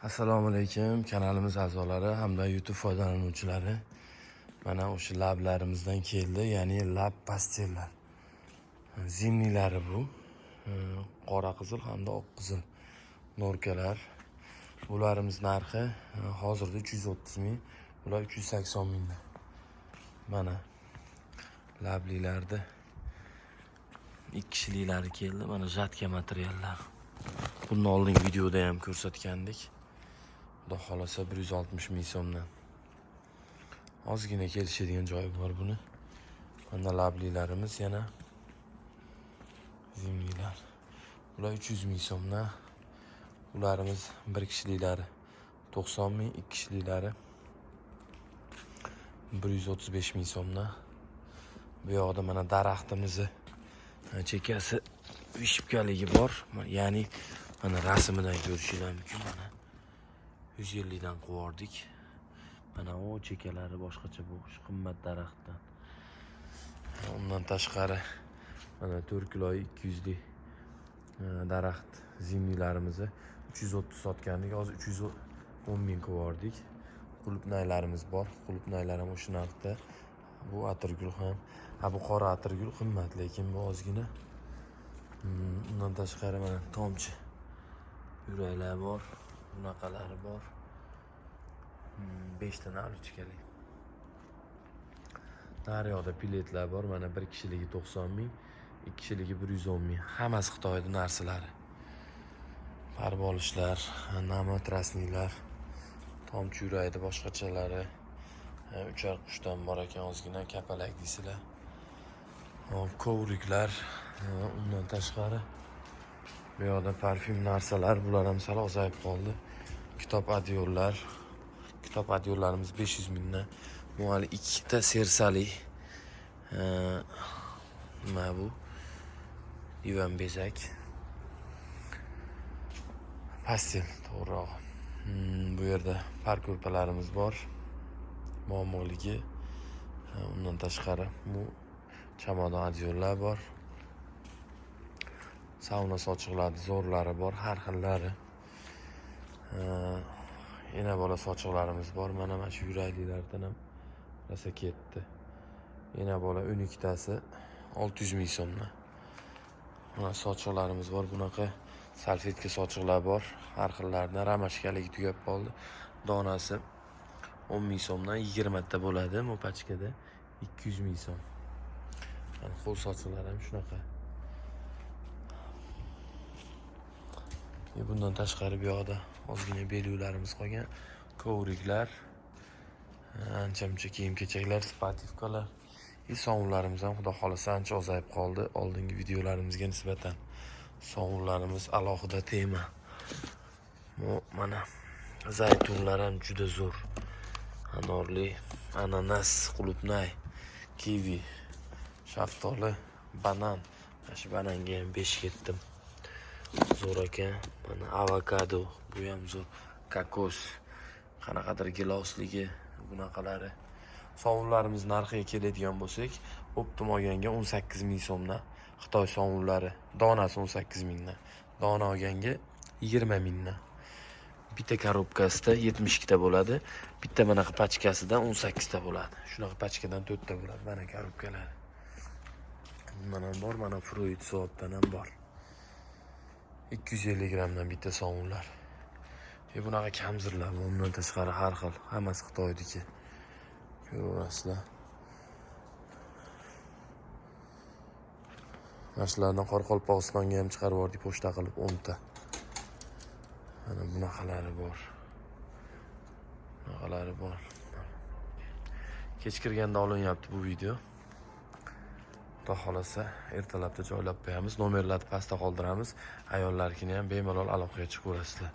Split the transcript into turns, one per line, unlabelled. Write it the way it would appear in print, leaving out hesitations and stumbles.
Assalomu alaykum kanalimiz a'zolari hamda YouTube foydalanuvchilari. Mana o'sha lablarimizdan keldi, ya'ni lab pastellar. Zimnilari bu. Qora qizil hamda oq qizil norkalar. Bularimiz narxi hozirda 330 ming, bular 380 ming. Mana lablilarda ikki kishiliklari keldi. Mana jatka materiallar. Bundan oldingi videoda ham ko'rsatgandik. Xudo xolasa 160 ming so'mdan. Ozgina kelishadigan joyi bor buni. Mana lablilarimiz yana zimnilar. Bular 300 ming so'mdan. Ularimiz bir kishiliklari 90 ming, ikki kishiliklari 135 ming so'mdan. Bu yoqda mana daraxtimizni chekasi vishibkaligi bor. Ya'ni mana rasmidan ko'rishingiz mumkin. Mana 150 dan qo'yardik. Mana o chekalari boshqacha bu qimmat daraxtdan. Undan tashqari mana 4 kilo 200 lik daraxt zimnilarimizni 330 sotgandik, hozir 310 ming qo'yardik. Qulupnaylarimiz bor. Qulupnaylar ham o'sha narxda. Bu atirgul ham. Bu qora atirgul qimmat, lekin bu ozgina. Undan tashqari mana tomchi yuraklar bor, bunaqalari bor. 5 ta naluchkali. Daryoda piletlar bor. Mana bir kishiligi 90 ming, ikki kishiligi 110 ming. Hammasi Xitoyda narsalari. Parbolishlar, namotrasnilar, tomchi yurakda boshqachalari. Uchar qushdan bor ekan, ozgina kapalak deysizlar. Kovriklar, undan tashqari bu yoqda parfyum narsalar, bular ham sal ozayib qoldi. Kitob adyollar. Kitob adyollarimiz 500 mingdan. Bu hali ikkita sersali nima bu? Divan bezak. Pastel to'g'riroq. Bu yerda parko'rpalarimiz bor. Muammoligi. Undan tashqari bu chamadon adyollar bor. Sauna sochiqlari, zo'rlari bor, har xillari. Yana bola sochiqlarimiz bor. Mana shu yuraklilardan ham rosa ketdi. Yana bola 12 tasi 600 ming so'mdan. Mana sochiqlarimiz bor. Bunaqa salfetka sochiqlar bor. Har xillaridan ramashkaligi tugab qoldi. Donasi 10 ming so'mdan 20 ta bo'ladi. Bu pachkada 200 ming so'm. Mana qo'l sochiqlar ham shunaqa. Bundan tashqari bu yoqda ozgina beluvlarimiz qolgan. Kovriklar, ancha-muncha kiyim-kechaklar, sportivkalar. Sovunlarimiz ham xudo xolasa ancha ozayib qoldi. Oldingi videolarimizga nisbatan sovunlarimiz alohida tema. Mana zaytunlar ham juda zo'r. Anorli, ananas, qulupnay, kivi, shaftoli, banan. Shu bananga ham 5 ketdim. Zo'r ekan. Mana avokado, bu ham zo'r. Kokos, qanaqadir gilosligi, bunaqalari. Sovunlarimiz narxiga keladigan bo'lsak, optim olganga 18 ming so'mdan. Xitoy sovunlari donasi 18 mingdan. Dona olganga 20 mingdan. Bitta korobkasida 72 ta bo'ladi. Bitta bunaqa pachkasida 18 ta bo'ladi. Shunaqa pachkadan 4 ta bo'ladi. Mana korobkalar. Bundan ham bor, mana fruit soatdan ham bor. 250 grammdan bitta sovunlar. Bunaqa kamzirlar, bundan tashqari har xil, hammasi Xitoydiki. Ko'rasizlar. Mashlardan Qoraqalpog'istonga ham chiqarib yubordik pochta qilib 10 ta. Mana bunaqalari bor. Bunaqalari bor. Kechikirganda olinyapti bu video. Xudo xolasa ertalabda joylab qo'yamiz. Nomerlarni pastda qoldiramiz. Ayollarkini ham bemalol aloqaga chiqaverasizlar.